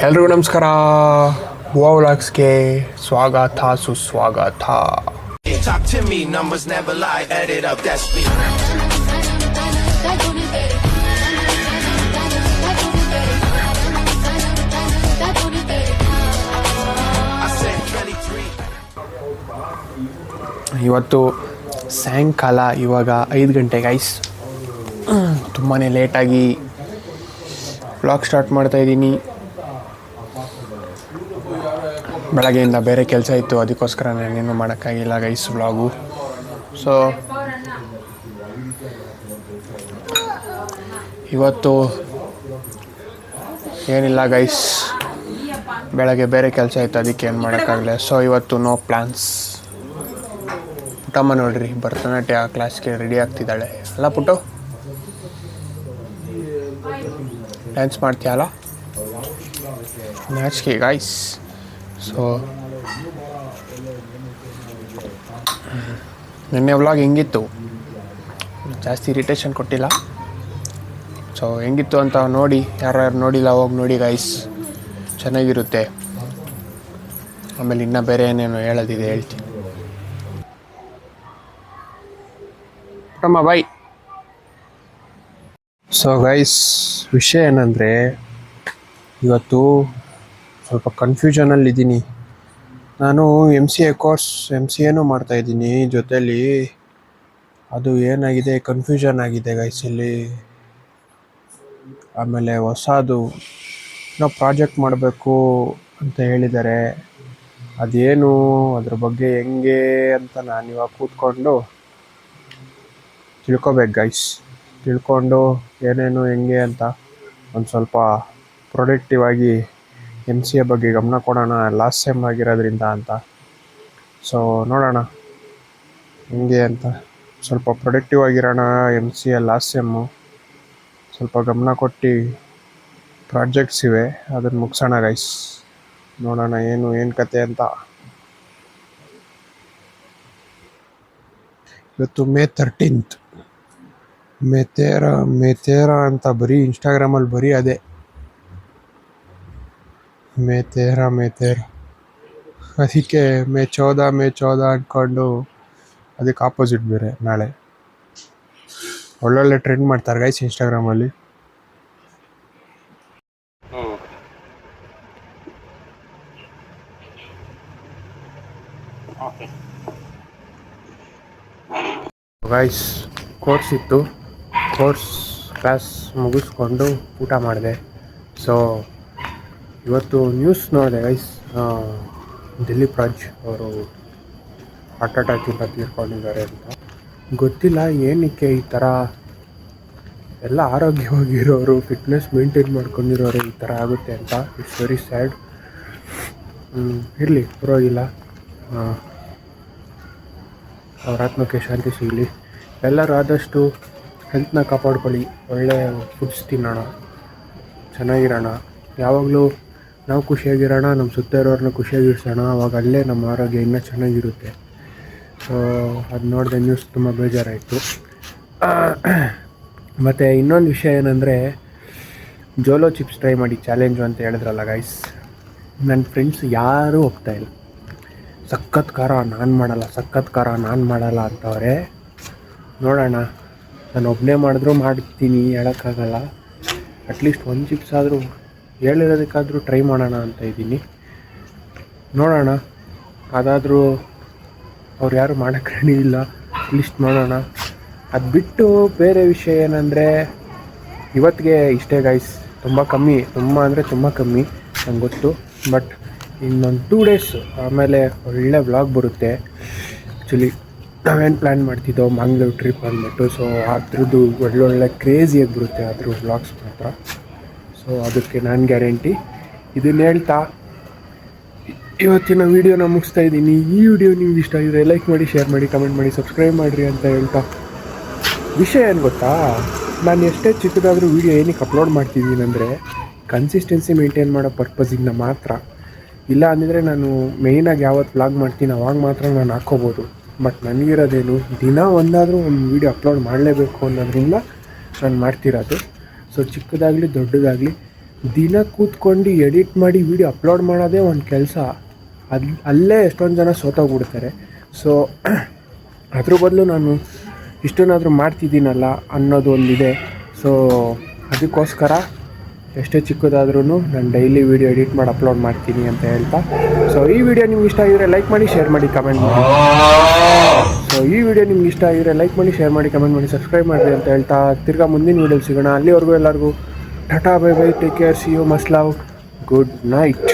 ಎಲ್ರಿಗೂ ನಮಸ್ಕಾರ. ಬೋವಾ ವ್ಲಾಗ್ಸ್ಗೆ ಸ್ವಾಗತ ಸುಸ್ವಾಗತ. Talk to me, numbers never lie, add it up, that's me. I said 23. ಇವತ್ತು ಸಾಯಂಕಾಲ ಇವಾಗ 5 ಗಂಟೆಗೆ ಐಸ್ ತುಂಬಾ ಲೇಟಾಗಿ ವ್ಲಾಗ್ ಸ್ಟಾರ್ಟ್ ಮಾಡ್ತಾಯಿದ್ದೀನಿ. ಬೆಳಗ್ಗೆಯಿಂದ ಬೇರೆ ಕೆಲಸ ಇತ್ತು, ಅದಕ್ಕೋಸ್ಕರ ನಾನೇನು ಮಾಡೋಕ್ಕಾಗಿಲ್ಲ ಗೈಸ್ ವ್ಲಾಗು. ಸೊ ಇವತ್ತು ಏನಿಲ್ಲ ಗೈಸ್, ಬೆಳಗ್ಗೆ ಬೇರೆ ಕೆಲಸ ಇತ್ತು, ಅದಕ್ಕೆ ಏನು ಮಾಡೋಕ್ಕಾಗಲ್ಲ. ಸೊ ಇವತ್ತು ನೋ ಪ್ಲ್ಯಾನ್ಸ್. ಪುಟ್ಟಮ್ಮ ನೋಡ್ರಿ ಭರತನಾಟ್ಯ ಕ್ಲಾಸ್ಗೆ ರೆಡಿ ಆಗ್ತಿದ್ದಾಳೆ ಅಲ್ಲ ಪುಟ್ಟು? ಡ್ಯಾನ್ಸ್ ಮಾಡ್ತೀಯಲ್ಲ, ನಾಚಿಕೆ ಗೈಸ್. ಸೊ ನಿನ್ನೆ ವ್ಲಾಗ್ ಹೆಂಗಿತ್ತು, ಜಾಸ್ತಿ ಇರಿಟೇಷನ್ ಕೊಟ್ಟಿಲ್ಲ. ಸೊ ಹೆಂಗಿತ್ತು ಅಂತ ನೋಡಿ, ಯಾರು ನೋಡಿಲ್ಲ ಹೋಗಿ ನೋಡಿ ಗೈಸ್, ಚೆನ್ನಾಗಿರುತ್ತೆ. ಆಮೇಲೆ ಇನ್ನೂ ಬೇರೆ ಏನೇನು ಹೇಳೋದಿದೆ ಹೇಳ್ತೀನಿ. ಅಮ್ಮ ಬಾಯ್. ಸೊ ಗೈಸ್, ವಿಷಯ ಏನಂದರೆ ಇವತ್ತು ಸ್ವಲ್ಪ ಕನ್ಫ್ಯೂಷನಲ್ಲಿದ್ದೀನಿ. ನಾನು MCA ಮಾಡ್ತಾಯಿದ್ದೀನಿ ಜೊತೇಲಿ. ಅದು ಏನಾಗಿದೆ, ಕನ್ಫ್ಯೂಷನ್ ಆಗಿದೆ ಗೈಸ್ ಇಲ್ಲಿ. ಆಮೇಲೆ ಹೊಸದು ನಾವು ಪ್ರಾಜೆಕ್ಟ್ ಮಾಡಬೇಕು ಅಂತ ಹೇಳಿದ್ದಾರೆ. ಅದೇನು, ಅದ್ರ ಬಗ್ಗೆ ಹೆಂಗೆ ಅಂತ ನಾನು ಇವಾಗ ಕೂತ್ಕೊಂಡು ತಿಳ್ಕೊಬೇಕು ಗೈಸ್. ತಿಳ್ಕೊಂಡು ಏನೇನು ಹೆಂಗೆ ಅಂತ ಒಂದು ಸ್ವಲ್ಪ ಪ್ರೊಡಕ್ಟಿವ್ ಆಗಿ MCA ಬಗ್ಗೆ ಗಮನ ಕೊಡೋಣ, ಲಾಸ್ಟ್ ಸೆಮ್ ಆಗಿರೋದ್ರಿಂದ ಅಂತ. ಸೊ ನೋಡೋಣ ಹೆಂಗೆ ಅಂತ, ಸ್ವಲ್ಪ ಪ್ರೊಡಕ್ಟಿವ್ ಆಗಿರೋಣ. MCA ಲಾಸ್ಟ್ ಸೆಮ್ಮು, ಸ್ವಲ್ಪ ಗಮನ ಕೊಟ್ಟು ಪ್ರಾಜೆಕ್ಟ್ಸ್ ಇವೆ, ಅದನ್ನು ಮುಗಿಸೋಣ ಗೈಸ್. ನೋಡೋಣ ಏನು ಕತೆ ಅಂತ. ಇವತ್ತು May 13th. ಮೇತೇರ ಅಂತ ಬರೀ ಇನ್ಸ್ಟಾಗ್ರಾಮಲ್ಲಿ ಬರೀ ಅದೇ ಮೇತೇರ. ಅದಕ್ಕೆ ಮೇ 14 ಅಂದ್ಕೊಂಡು ಅದಕ್ಕೆ ಆಪೋಸಿಟ್ ಬೇರೆ ನಾಳೆ ಒಳ್ಳೊಳ್ಳೆ ಟ್ರೆಂಡ್ ಮಾಡ್ತಾರೆ ಗೈಸ್ ಇನ್ಸ್ಟಾಗ್ರಾಮಲ್ಲಿ. ಗೈಸ್ ಕೋರ್ಸ್ ಇತ್ತು, ಕ್ಲಾಸ್ ಮುಗಿಸ್ಕೊಂಡು ಊಟ ಮಾಡಿದೆ. ಸೊ ಇವತ್ತು ನ್ಯೂಸ್ ನೋಡಿದೆ ಗೈಸ್, ದಿಲೀಪ್ ರಾಜ್ ಅವರು ಹಾರ್ಟ್ ಅಟ್ಯಾಕಿಂದ ತೀರ್ಕೊಂಡಿದ್ದಾರೆ ಅಂತ. ಗೊತ್ತಿಲ್ಲ ಏನಕ್ಕೆ ಈ ಥರ ಎಲ್ಲ ಆರೋಗ್ಯವಾಗಿರೋರು, ಫಿಟ್ನೆಸ್ ಮೇಂಟೈನ್ ಮಾಡ್ಕೊಂಡಿರೋರು ಈ ಥರ ಆಗುತ್ತೆ ಅಂತ. It's very sad. ಇರಲಿ, ಪರವಾಗಿಲ್ಲ, ಅವ್ರ ಆತ್ಮಕ್ಕೆ ಶಾಂತಿ ಸಿಗಲಿ. ಎಲ್ಲರೂ ಆದಷ್ಟು ಹೆಲ್ತ್ನ ಕಾಪಾಡ್ಕೊಳ್ಳಿ, ಒಳ್ಳೆ ಫುಡ್ಸ್ ತಿನ್ನೋಣ, ಚೆನ್ನಾಗಿರೋಣ. ಯಾವಾಗಲೂ ನಾವು ಖುಷಿಯಾಗಿರೋಣ, ನಮ್ಮ ಸುತ್ತ ಇರೋರನ್ನ ಖುಷಿಯಾಗಿರಿಸೋಣ, ಅವಾಗ ಅಲ್ಲೇ ನಮ್ಮ ಆರೋಗ್ಯ ಇನ್ನೂ ಚೆನ್ನಾಗಿರುತ್ತೆ. ಸೊ ಅದು ನೋಡಿದೆ ನ್ಯೂಸ್, ತುಂಬ ಬೇಜಾರಾಯಿತು. ಮತ್ತು ಇನ್ನೊಂದು ವಿಷಯ ಏನಂದರೆ, ಜೋಲೋ ಚಿಪ್ಸ್ ಟ್ರೈ ಮಾಡಿ ಚಾಲೆಂಜು ಅಂತ ಹೇಳಿದ್ರಲ್ಲ ಗೈಸ್, ನನ್ನ ಫ್ರೆಂಡ್ಸ್ ಯಾರೂ ಹೋಗ್ತಾಯಿಲ್ಲ. ಸಖತ್ ಖಾರ ನಾನು ಮಾಡಲ್ಲ ಅಂತವ್ರೆ. ನೋಡೋಣ, ನಾನು ಒಬ್ಬನೇ ಮಾಡಿದ್ರೂ ಮಾಡ್ತೀನಿ, ಹೇಳೋಕ್ಕಾಗಲ್ಲ. ಅಟ್ಲೀಸ್ಟ್ ಒಂದು ಚಿಪ್ಸ್ ಆದರೂ ಹೇಳಿರೋದಕ್ಕಾದರೂ ಟ್ರೈ ಮಾಡೋಣ ಅಂತ ಇದ್ದೀನಿ. ನೋಡೋಣ, ಅದಾದರೂ ಅವ್ರು ಯಾರು ಮಾಡೋಕ್ಕೆ ರೆಡಿ ಇಲ್ಲ, ಅಟ್ಲೀಸ್ಟ್ ನೋಡೋಣ. ಅದು ಬಿಟ್ಟು ಬೇರೆ ವಿಷಯ ಏನಂದರೆ, ಇವತ್ತಿಗೆ ಇಷ್ಟೇ ಗೈಸ್. ತುಂಬ ಕಮ್ಮಿ ನಂಗೆ ಗೊತ್ತು. ಬಟ್ ಇನ್ನೊಂದು 2 ಡೇಸ್ ಆಮೇಲೆ ಒಳ್ಳೆ ವ್ಲಾಗ್ ಬರುತ್ತೆ. ಆ್ಯಕ್ಚುಲಿ ನಾವೇನು ಪ್ಲ್ಯಾನ್ ಮಾಡ್ತಿದ್ದೋ ಮಂಗಳೂರು ಟ್ರಿಪ್ ಅಂದ್ಬಿಟ್ಟು. ಸೊ ಅದ್ರದ್ದು ಒಳ್ಳೊಳ್ಳೆ ಕ್ರೇಜಿಯಾಗಿ ಬರುತ್ತೆ ಅದ್ರ ವ್ಲಾಗ್ಸ್ ಮಾತ್ರ. ಸೊ ಅದಕ್ಕೆ ನಾನು ಗ್ಯಾರಂಟಿ. ಇದನ್ನು ಹೇಳ್ತಾ ಇವತ್ತಿನ ವೀಡಿಯೋನ ಮುಗಿಸ್ತಾ ಇದ್ದೀನಿ. ಈ ವಿಡಿಯೋ ನಿಮ್ಗೆ ಇಷ್ಟ ಆಗಿದ್ರೆ ಲೈಕ್ ಮಾಡಿ, ಶೇರ್ ಮಾಡಿ, ಕಮೆಂಟ್ ಮಾಡಿ, ಸಬ್ಸ್ಕ್ರೈಬ್ ಮಾಡಿರಿ ಅಂತ ಹೇಳ್ತಾ, ವಿಷಯ ಏನು ಗೊತ್ತಾ, ನಾನು ಎಷ್ಟೇ ಚಿಕ್ಕದಾದರೂ ವೀಡಿಯೋ ಏನಕ್ಕೆ ಅಪ್ಲೋಡ್ ಮಾಡ್ತಿದ್ದೀನಿ ಅಂದರೆ ಕನ್ಸಿಸ್ಟೆನ್ಸಿ ಮೇಂಟೈನ್ ಮಾಡೋ ಪರ್ಪಸಿಂದ ಮಾತ್ರ. ಇಲ್ಲ ಅಂದಿದ್ರೆ ನಾನು ಮೇಯ್ನಾಗಿ ಯಾವತ್ತು ವ್ಲಾಗ್ ಮಾಡ್ತೀನಿ ಅವಾಗ ಮಾತ್ರ ನಾನು ಹಾಕ್ಕೋಬೋದು. ಬಟ್ ನನಗಿರೋದೇನು, ದಿನ ಒಂದಾದರೂ ಒಂದು ವೀಡಿಯೋ ಅಪ್ಲೋಡ್ ಮಾಡಲೇಬೇಕು ಅನ್ನೋದ್ರಿಂದ ನಾನು ಮಾಡ್ತಿರೋದು. ಸೊ ಚಿಕ್ಕದಾಗಲಿ ದೊಡ್ಡದಾಗಲಿ ದಿನ ಕೂತ್ಕೊಂಡು ಎಡಿಟ್ ಮಾಡಿ ವಿಡಿಯೋ ಅಪ್ಲೋಡ್ ಮಾಡೋದೇ ಒಂದು ಕೆಲಸ. ಅಲ್ಲೇ ಎಷ್ಟೊಂದು ಜನ ಸೋತೋಗ್ಬಿಡ್ತಾರೆ. ಸೊ ಅದ್ರ ಬದಲು ನಾನು ಇಷ್ಟನ್ನಾದರೂ ಮಾಡ್ತಿದ್ದೀನಲ್ಲ ಅನ್ನೋದು ಒಂದಿದೆ. ಸೊ ಅದಕ್ಕೋಸ್ಕರ ಎಷ್ಟೇ ಚಿಕ್ಕದಾದ್ರೂ ನಾನು ಡೈಲಿ ವೀಡಿಯೋ ಎಡಿಟ್ ಮಾಡಿ ಅಪ್ಲೋಡ್ ಮಾಡ್ತೀನಿ ಅಂತ ಹೇಳ್ತಾ, ಸೊ ಈ ವಿಡಿಯೋ ನಿಮ್ಗೆ ಇಷ್ಟ ಆಗಿದ್ರೆ ಲೈಕ್ ಮಾಡಿ, ಶೇರ್ ಮಾಡಿ, ಕಮೆಂಟ್ ಮಾಡಿ. ಸಬ್ಸ್ಕ್ರೈಬ್ ಮಾಡಿರಿ ಅಂತ ಹೇಳ್ತಾ ತಿರ್ಗಾ ಮುಂದಿನ ವೀಡಿಯೋಲಿ ಸಿಗೋಣ. ಅಲ್ಲಿವರೆಗೂ ಎಲ್ಲರಿಗೂ tata, bye bye, take care, see you, must love, good night.